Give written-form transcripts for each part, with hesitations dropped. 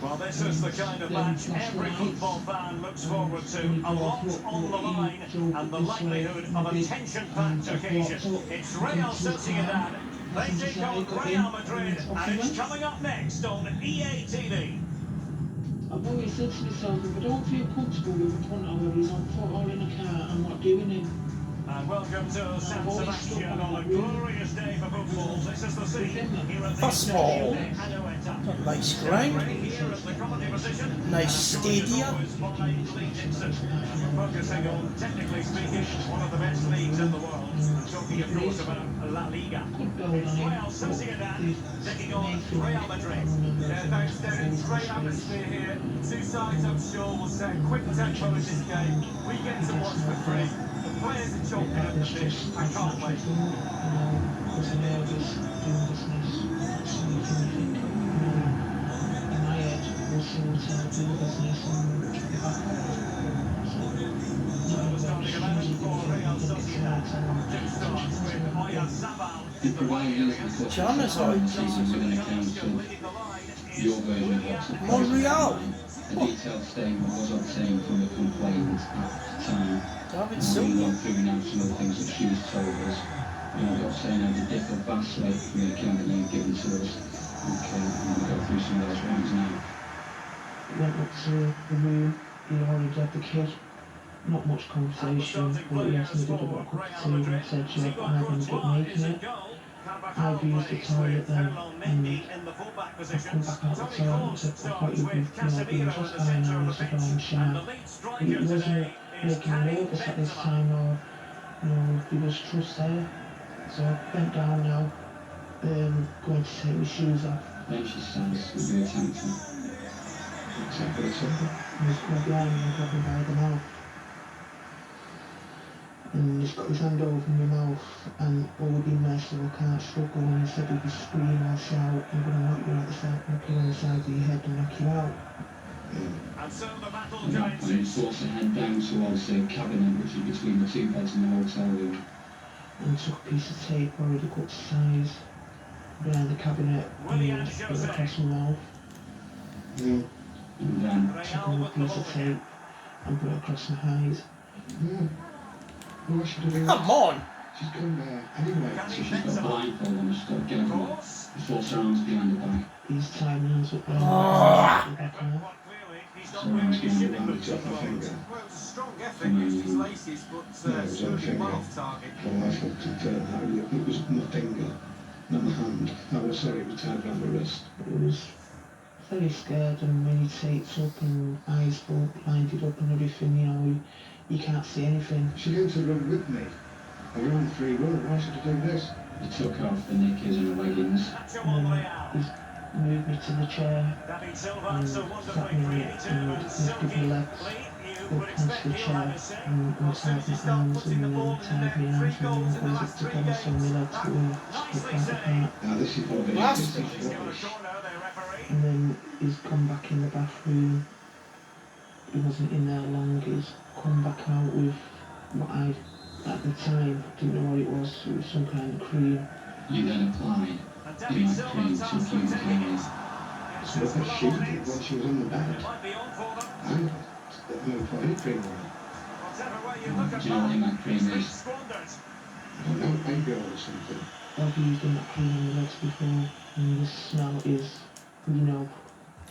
Well, this is the kind of match every football fan looks forward to. A lot on the line and the likelihood of a tension-packed occasion. It's Real Sociedad. They take on Real Madrid, and it's coming up next on EA TV. I've always said to myself, if I don't feel comfortable with the front of it, I'm put all in a car, I'm not doing it. And welcome to San Sebastian on a glorious day for football. This is the scene here at the Small. Nice ground. Nice stadium. Focusing on, technically speaking, one of the best leagues in the world. Talking, of course, about La Liga. It's Real Sociedad taking on Real Madrid. Yeah, thanks, Devin. Great atmosphere here. Two sides, I'm sure, will set quick tempo in this game. We get to watch for free. The players are chomping at the bit. I can't wait. John is out. Your version of what's Montreal. A detailed statement was obtained from the complainant at the time. David We Silva. went through now some of the things that she was told us. I've got to say now they differ vastly from the account that you've given to us. Okay, I'm going to go through some of those ones now. Went up to the room, he already had the kid. Not much conversation, but he asked me to do a cup of tea and said, yeah, I haven't got making it. I've used the toilet then, and I've come back out the toilet and said, I thought you'd be just fine now, I said, I'm shy. He wasn't making me nervous at this time, or, there was trust there. So I bent down now, going to take my shoes off. Then she stands with the attempting. Exactly, and he's come behind me and grabbed me by the mouth. And he's got his hand over my mouth, and all would be mess, so I can't struggle. And he said if you scream or shout, I'm going to knock you out the side, knock you on the side of your head and knock you out. And so the battle At that joins point, he forced her head down towards the cabinet, which is between the two beds in the hotel room. And took a piece of tape already cut to size behind the cabinet and put it across my mouth. And then Took another piece of tape and put it across my eyes. What should I do? Come on. She's come anyway. so she's got a blindfold on, she's got a gimlet. The false arms behind her back. He's tied my hands up behind Ah. the back of her. He's not really shipping the It's off my finger. Well, it's a strong effort, used his laces, but No, it was on my certainly finger. well off target. Well, I thought it was my finger, not my hand. I was sorry, it was tied around my wrist. It was very scared, and when he takes up and eyes all blinded up and everything, you can't see anything. She came to run with me. I ran 3-1. Why should I do this? He took off the knickers and the leggings. He's moved me to the chair David Silva, and so sat wonderfully me creative and and lifted silky. my legs You would up onto expect the he'll chair have a say. and Well, tied since he my started arms putting the and ball in the tied net, my 3 arms goals and in the goes last up 3 together so my games. legs were Nicely split back said. apart. Now this is what Bastard. this is rubbish. And then he's come back in the bathroom. He wasn't in there long. He's come back out with what I, at the time, didn't know what it was. It was some kind of cream. You then applied And the David night Silva cream to tasked few with taking it. hairs. It's what she did when she was on the bed. It might be on for them. I'm going to put any cream on. Whatever way you look at Do you know what that, that cream it's been is? squandered. I don't know, baby oil or something. I've used that cream on the legs before, and the smell is,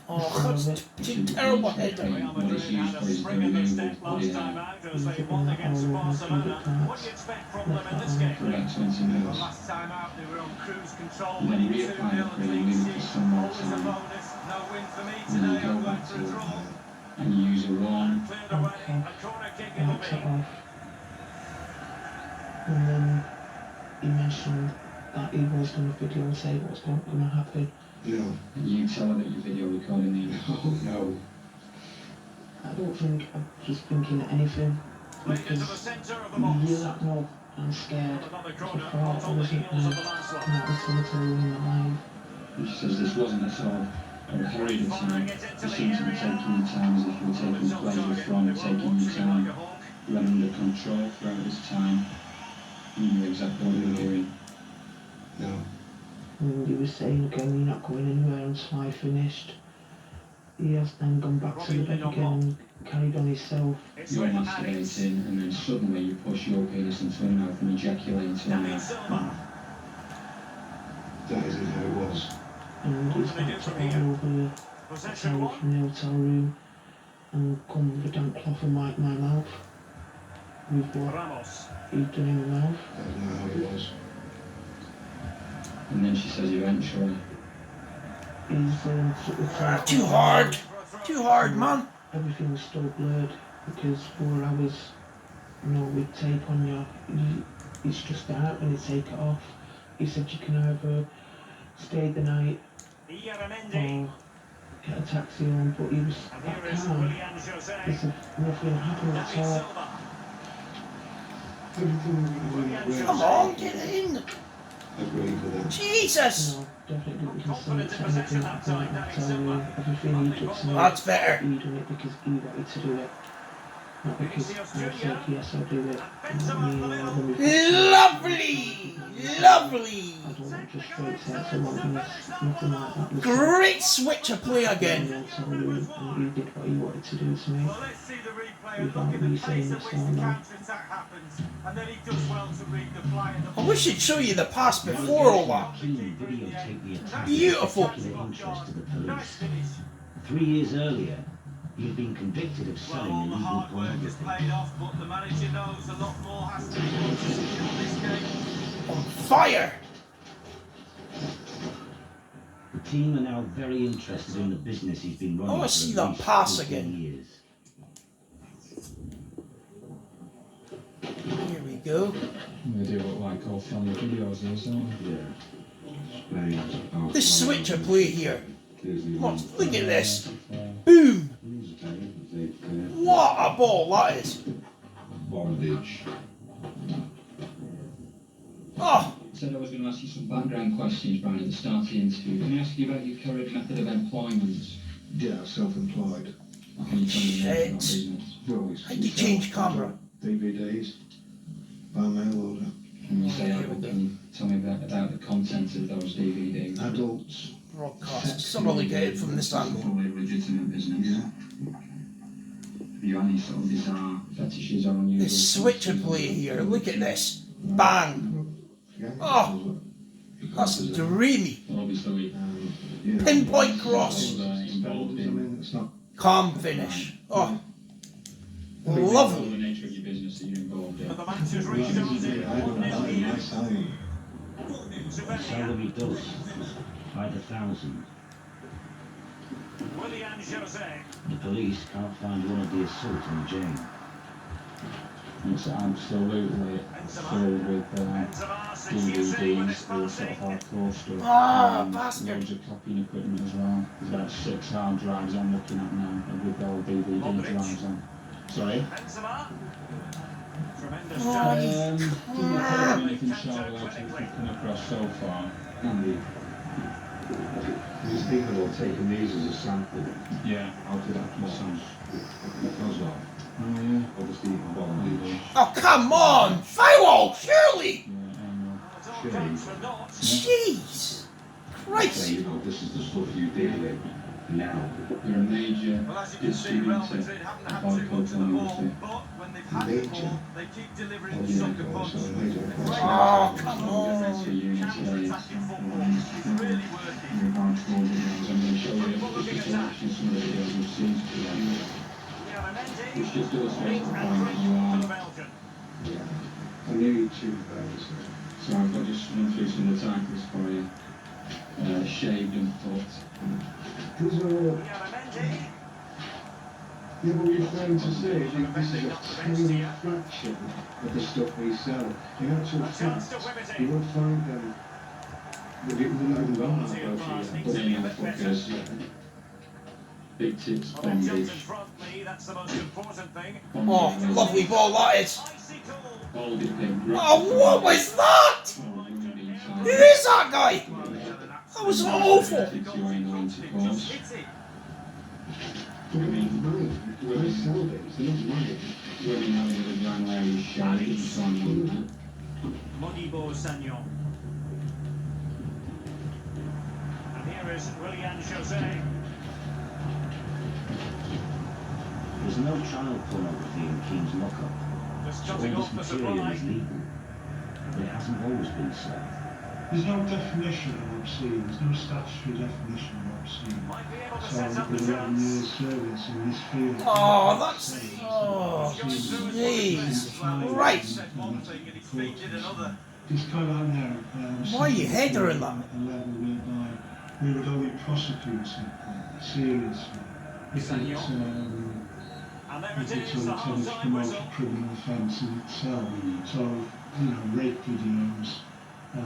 Oh, that's terrible header. Real Madrid had a spring in their step last time out as they won against Barcelona. What do you expect from them in this game? For about 20 Well, minutes. last time out they were on cruise control, And then winning 2-0, reapply the cream, clean leave it for sheet, some more always a time. bonus. No win for me And then today, you I'm go going back for to a it. draw. And you use a one. Cleared away, a corner kick it'll knocks it be. off. And then he mentioned that he was going to video and say what's going to happen. No. And you tell her that you're video recording the Oh, no. I don't think I'm just thinking anything, Played into the because centre of the you box. yell that no, I'm scared. Another So corner, far, hot I on the wasn't heels of mad, the last one. and that was going to ruin my life. And she says this wasn't a sort of a hurried attack. Firing it into It the seems to be area. taking your time as if you were taking pleasure from taking your time. You had under control throughout this time. You knew exactly what you were doing. No. And he was saying again, you're not going anywhere until I finished. he has then gone back to the back again and carried on himself. It's You're with masturbating, and then suddenly you push your penis into her mouth and ejaculate into her David mouth. Silva. That isn't how it was. And he's What do they do backed from it here? all over the Possession towel one. from the hotel room and come with a damp cloth and wipe my mouth with what Ramos. he'd done in my mouth. That is not how it was. And then she says eventually. He's took the towel. Too hard. Too hard, man. Everything was still blurred because 4 hours, with tape on it's just that when you take it off. He said you can either stay the night Ieramendi. or get a taxi home, but he was And that here is calm. Willian Jose. He said nothing happened at David all. Silva. Everything went well. Come on, get in. Agreed with that. Jesus. No, definitely didn't consent to anything like that. I tell you, everything he did to me, That's better. he done it because he wanted to do it. Not because I said yes, I'll do it. Lovely. Lovely. I don't want just straight sex, I want this, nothing like that. Listen, Great switch of play again. I'll tell you, and he did what he wanted to do to me. Well, let's see the replay and Without look at me the saying pace at this which or the no. counter-attack happens. And then he does well to read the fly and the I wish he'd show you the pass before all that. Keen videotape the attack Beautiful. of particular interest to the police. nice finish. 3 years earlier, he had been convicted of Well, selling all the illegal hard work has pornography. paid off, but the manager knows a lot more has to be done to secure this game. On fire. The team are now very interested in the business he's been running. I wanna for see at that least pass 14 again. years. Here we go. They do look like old family videos, those, don't they? This switch of play here. Look at this. Uh, Boom. What a ball that is. Bondage. Oh, Said I was going to ask you some background questions, Brian, at the start of the interview. Can I ask you about your current method of employment? Yeah, self-employed. Can you tell me more about Shit. business? Well, it's how'd you change camera? DVDs. By mail order. Can you say, can you tell me about the content of those DVDs? Adults. Broadcast. Somebody get it from this angle. Fully legitimate business. Yeah. Have you any sort of bizarre fetishes or unusual? This switch of play here. Look at this. Bang. Yeah. Oh, that's dreamy. Well, obviously, You know, Pinpoint cross. involved I in mean, it's not. Calm finish. Oh, all lovely. the nature of your business that you're involved in. But the match has Right, reached this is it. I don't 1-0 know. here. My sign. Seldom he does. By the thousand. Willian Jose. The police can't find one of the assaults on Jane. It's absolutely filled with Benzema succeeding with his DVDs, all sort passing. of hardcore stuff. Ah, and bastard. loads of copying equipment as well. There's about 6 hard drives I'm looking at now, with all DVD Modric. drives on. Sorry? Benzema. Tremendous Oh, chance. Didn't have anything shallow like we've come across so far. These people have taken these as a sample. Yeah. How did that come on? Because of, Oh yeah. obviously, bondage. Oh, come on. Foul, surely. Yeah, I know. It all comes from naught. Jeez. Christ. You know, this is the stuff you deal with now. You're a major Well, as you can see, Real Madrid haven't had too much of the ball, but when they've had the ball, they keep delivering the soccer punch. Oh, come on. for you today. Counter-attacking football is really working. Your hardcore videos. I'm going to show you just watching some of the videos we've seen today. Which just illustrates the point that you are. Yeah. I knew you two guys. So I've got just run through some of the titles for you. Shaved and Thought. These are all. Yeah, but what you're trying to say is that this is a tiny fraction of the stuff we sell. In actual fact, you won't find them. They're not even gone that But close then yet. you fuckers. Big tits, Well, in bondage. front me, that's the most important thing. Oh, lovely ball that is. Icy cold. All the big grip. Oh, what was that? All the wounding Who side. is that guy? That was awful. Tits you ain't going to cause. Hit it. Mine. I sell these, they're not mine. Women having a Grand Larry shaved and so on. Modibo Sagnon. And here is Willian Jose. no child pornography in Keane's lockup. Just So all cutting this off the material supply. is legal. But it hasn't always been so. There's no definition of obscene, there's no statutory definition of obscene. Might be able to So set up the with 11 chance. years service in this field... Oh, that's... Oh, jeez. Right. Just come out there... Why are you headering that? A level whereby we would only prosecute something seriously if And it's there it if it's is, the intended to half-time promote whistle. a criminal offence in itself. So, you know, rape videos, I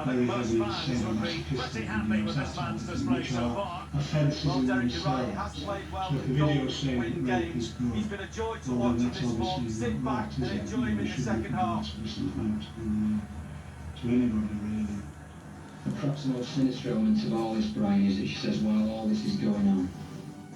very think most heavy fans would be sadomasochistic pretty happy with videos, this that man's sort of thing, display which so are far. offences Well, in Derek, you're right, he has themselves. played well So if with the video goals, saying winning that rape is games. good, He's been a joy to well, watch then in that's this form. obviously Sit not back right, and is it? enjoy him in the It shouldn't second be half. explicit to anybody, really. And perhaps the most sinister element of all this, Brian, is that she says while all this is going on,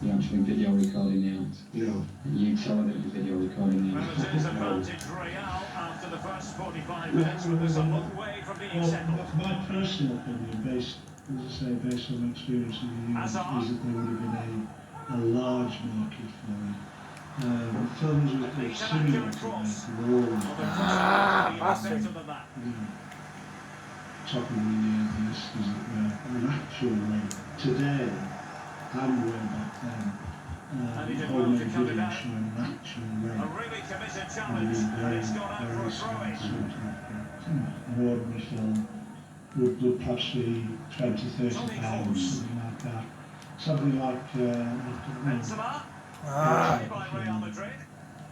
you're actually video recording the act. Yeah. And you tell her that you're video recording the Well, act. it is advantage Real after the first 45 minutes, but there's a long way from being settled. Well, my personal opinion, based, as I say, based on my experience in the union, is that there would have been a large market for it. Films with He's an cinema accurate cross. war, Better than that. top of the list, as it were, an actual rate. Today, and way back then, And he did well to homemade cut it video out. showing an actual A rate. really committed I challenge, mean, and it's gone out for a very throw-in. sort of an ordinary film would perhaps be 20, 30 pounds, something like that. Something like, Benzema, Ah, by Real Madrid.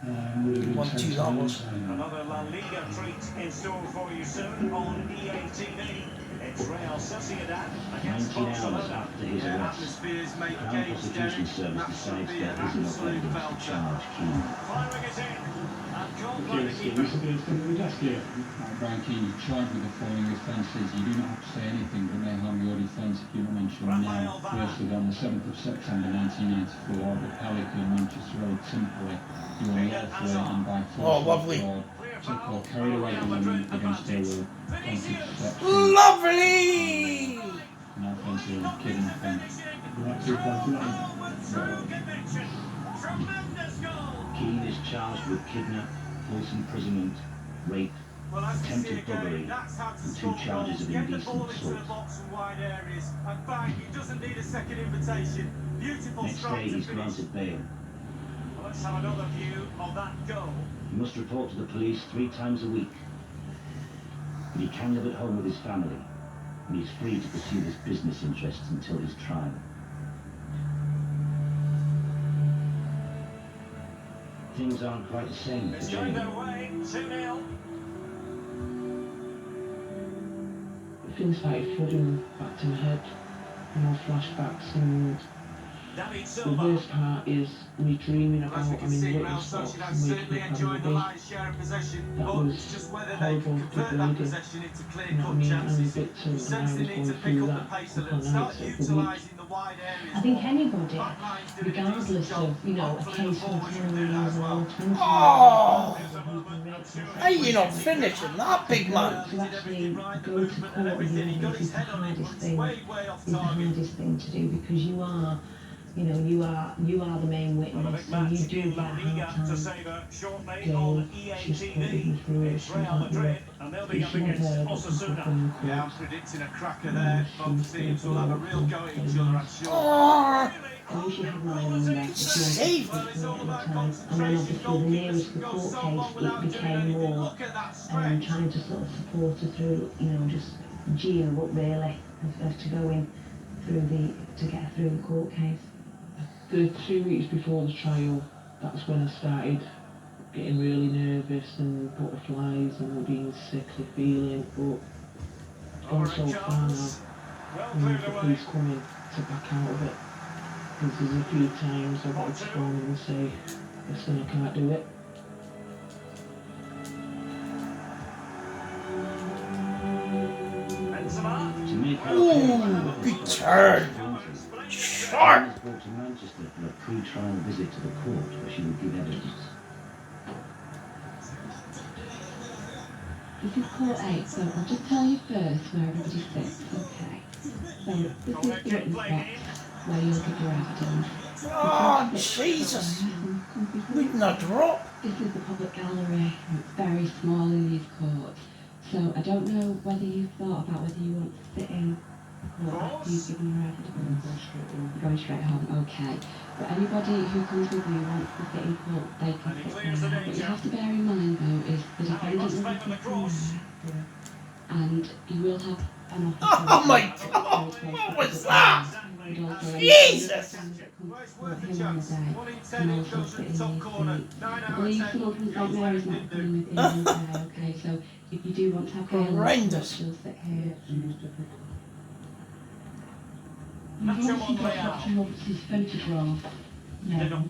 would have been 1-2 that 10 was. times. Another La Liga treat in store for you soon on EA TV. It's Real Sociedad against 19 hours Barcelona. after his Yeah, arrest, atmospheres make the Crown games, Prosecution Derek. Service That decides should be there an is enough absolute evidence to belter. charge Keane. Firing it in, and Cole playing the Yes, keeper. Brian Keane, you're charged with the following offences. You do not have to say anything that may harm your defence if you don't mention your name. Firstly, on the 7th of September 1994, at the Pelican, Manchester Road, Simply, you unlawfully and by force Oh, of lovely. fraud took or carried away a woman against her will, contraception, Lovely! an offensive kidney offence. Keane is charged with kidnap, false imprisonment, rape, Well, as you see attempted again, robbery, that's how to and 2 score charges goals. of Get the indecent ball into the assault. box and wide areas, and bang, he doesn't need a second invitation. Beautiful Next strike day to he's finish. granted bail. Well, let's have another view of that goal. He must report to the police 3 times a week. But he can live at home with his family, and he's free to pursue his business interests until his trial. Things aren't quite the same It's for going Jamie. their way, 2-0. Things started flooding back to my head, flashbacks, and David the Silva. worst part is me dreaming As we about, can see, little Real spots Sociedad and waking certainly up enjoying having the a lion's share of possession, That but was it's just whether they horrible, can convert that degrading. possession into You know clear-cut what I mean? And chances. Victor He and I sensed was the need going to pick through up the that pace a couple little, of start nights of the week. utilising the wide areas. I think more. anybody, Backline's doing a decent regardless job. of, a Hopefully the case for forwards can 10 do that years as well. or 20 Oh! There's a moment, I'm sure. Hey, you're not finishing that, big man. to actually go to court with your evidence is the hardest thing. Way off Is the target. hardest thing to do because you are the main Well, a witness, big so match you do in get La a Liga hard to time. savour shortly Girl, on EA she's put TV. me through It's she Real can't Madrid, work. and they'll be If up she went against there, I'd Osasuna. Yeah, I'm predicting a cracker there. Both teams will have a real go at each other, I'm sure. Oh, I wish you had my number if you saved wanted it. to at the time. And then obviously the nearest the court case, it became more Look at that trying stretch. to sort of support her through, just geeing her up really, of to go in through to get her through the court case. The 2 weeks before the trial, that's when I started getting really nervous and butterflies and being sickly feeling, but it's gone so far now. Well And cleared the away. police coming to back out of it. Because there's a few times I wanted to phone them and say, listen, I can't do it. Benzema. To make her Ooh, appearance, good turn. Sharp. She was brought to Manchester for a pre-trial visit to the court where she would give evidence. This is court 8, so I'll just tell you first where everybody sits, okay? So this is the witness box where you'll give your evidence. Oh, Jesus. Come Wouldn't that drop? This is the public gallery. It's very small in these courts. So I don't know whether you've thought about whether you want to sit in court after you've given your evidence. You're going straight home, okay. But anybody who comes with you wants to sit in court, they can sit there. What you have to bear in mind though is the defendant will be sitting there, and you will have an officer. Oh my God! What was that? Jesus! I believe someone from St Mary's might be coming with him one day, okay? So if you do want to have bail, Horrendous. she'll sit here. You've obviously got Dr. Roberts' photograph now.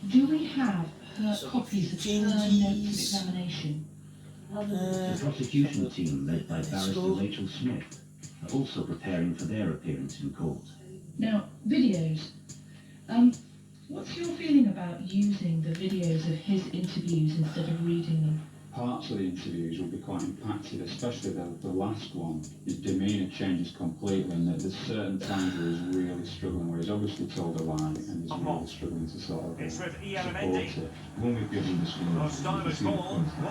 Do we have her copies of her notes of examination? The prosecution team, led by Barrister Rachel Smith, are also preparing for their appearance in court. Now, videos. What's your feeling about using the videos of his interviews instead of reading them? Parts of the interviews will be quite impacted, especially the last one. His demeanour changes completely, and there's certain times where he's really struggling, where he's obviously told a lie and he's really struggling to sort of support it. When we've given this one, What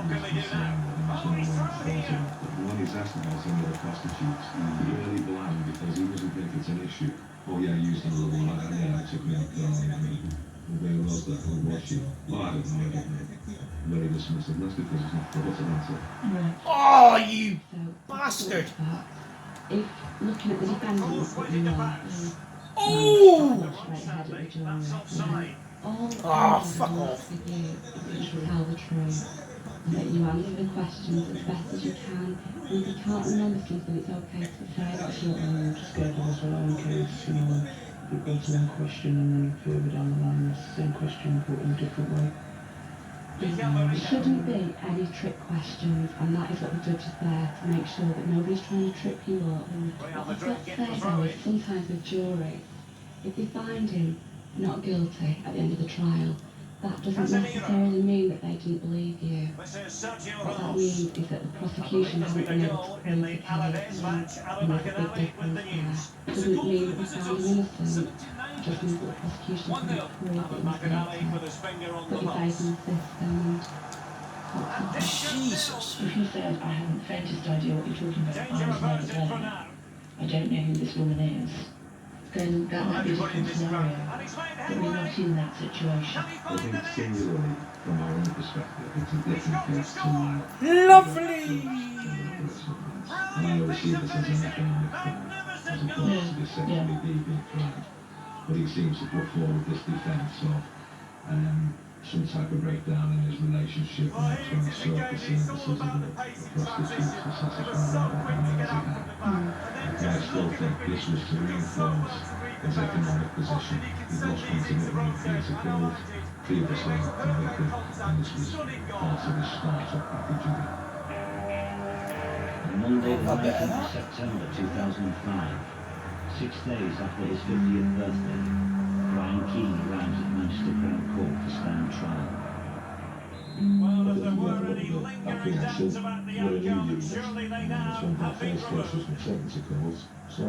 can they do now? Oh, he's through here. when he's asked about some of the prostitutes, he's really bland because he doesn't think it's an issue. Oh yeah, I used another one. Yeah, I took me out car. Where was that? Who was she? Oh, I don't know. Very dismissive. That's because it's not forgotten answer. Right. Oh, you bastard! If looking at the defendant, you are Oh! straight ahead at the jury. All Oh, fuck off. with you is to tell the truth, and that you answer the questions as best as you can. And if you can't remember something, it's okay to say that you I'm just scared of as well in case, you know, you go to one question and then further down the line it's the same question but in a different way. There shouldn't be any trick questions, and that is what the judge is there to make sure that nobody's trying to trip you up. What I've got to say though is sometimes with juries, if they find him not guilty at the end of the trial, that doesn't necessarily mean that they didn't believe you. What that means is that the prosecution hasn't been able to prove the case, and there's a big difference there. It doesn't mean that we found him innocent. It just means that the prosecution couldn't prove that he was guilty. Put your faith in the system and Jesus! If you said, I haven't the faintest idea what you're talking about, I was never there, I don't know who this woman is, then that might be a different scenario. But we're not in that situation. I think singularly, from our own perspective, it's a different case to Lovely! and I always see this as an economic crime, as opposed to this sexually deviant crime. But he seems to put forward this defence of some type of breakdown in his relationship and trying to surface services of the prostitutes to satisfy whatever needs he had. But I still think this was to reinforce his economic position. He'd lost one commitment years ago, previously convicted, and this was part of his start-up package again. On Monday, the 19th of September 2005, 6 days after his 50th birthday, Brian Keane arrives at Manchester Crown Court to stand trial. Well, if there were any lingering doubts about the outcome, surely they now have been removed. So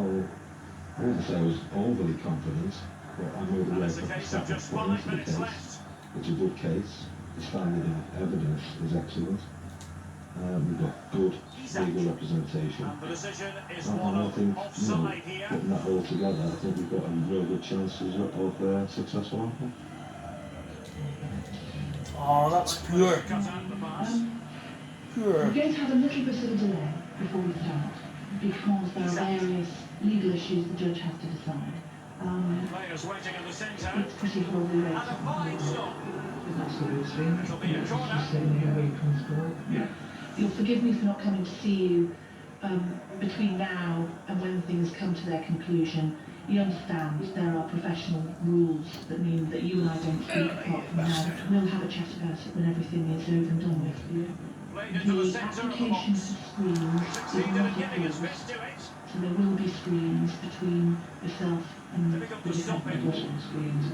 I wouldn't say I was overly confident, but I know the And way it's a case of just 5 minutes left. It's a good case. The standard of evidence is excellent. We've got good legal representation. And the decision is And one I of think, offside here. putting that all together, I think we've got a real good chances of successful outcome. Oh, that's pure. Cut out the pass. Pure. We're going to have a little bit of a delay before we start, because there are various legal issues the judge has to decide. Players waiting in the centre. It's pretty probably late. And a fine stop. Absolutely. It'll be a corner. Just saying here where he comes forward. Yeah. You'll forgive me for not coming to see you between now and when things come to their conclusion. You understand there are professional rules that mean that you and I don't speak apart from now. We'll have a chat about it when everything is over and done with. Played into the The centre of the application box. for screens is Succeeded not in getting his approved, fist to it. so there will be screens between yourself and the Difficult to stop it. defendant.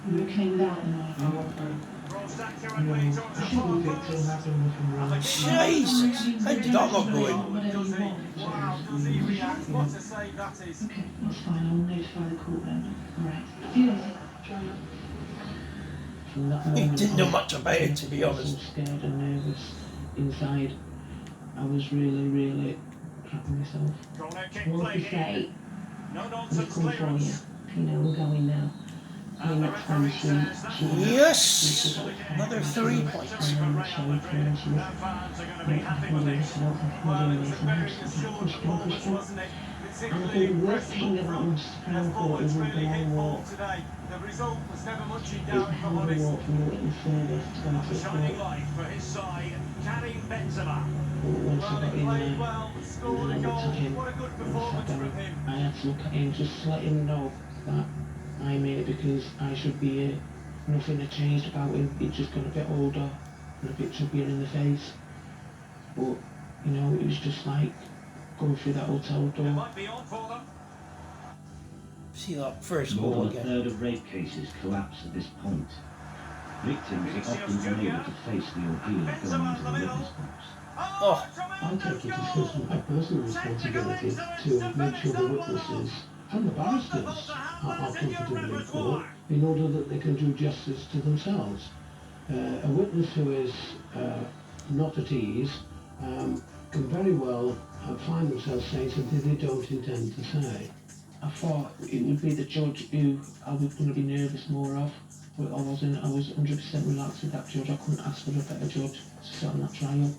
You're okay without them, are you? Crossed accurately towards the far Shouldn't post. get to happen looking And the right. keeper- Jesus! How did that not go in? Whatever you want. Wow, does he react? What a save that is. Okay, that's fine. I'll notify the court then. All right. See you later. in that He moment, didn't know much about it, to be I was honest. so scared and nervous inside. I was really crapping myself. Corner kick What played to in. say? No We've nonsense come for you. clearance. You know, we're going now. And the next time referee says that will Yes! Another 3 points. for Real Madrid. Their fans are going to be happy with this. Well, it was a very assured performance, wasn't it? Particularly impressive up front. Their forwards really hit form today. The result was never much in doubt, if I'm honest. And the shining light for his side, Karim Benzema. Well, he played well, scored a goal. What a good performance from him. I had to look at him, just to let him know that I'm here because I should be here. Nothing had changed about him. He'd just got a bit older and a bit chubbier in the face. But, you know, it was just like going through that hotel It door. might be on for them. See that first More goal than a again. third of rape cases collapse at this point. Victims are often unable to face the ordeal of going into the witness box. Oh, I take it as my personal responsibility to make sure the witnesses and the barristers are comfortable in court in order that they can do justice to themselves. A witness who is not at ease can very well find themselves saying something they don't intend to say. I thought it would be the judge who I was going to be nervous more of, but I wasn't. I was 100% relaxed with that judge. I couldn't ask for a better judge to sit on that trial.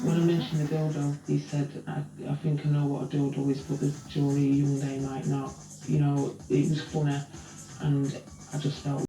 When I mentioned the dildo, he said, I think I know what a dildo is, but the jury, young they might not. You know, it was funny, and I just felt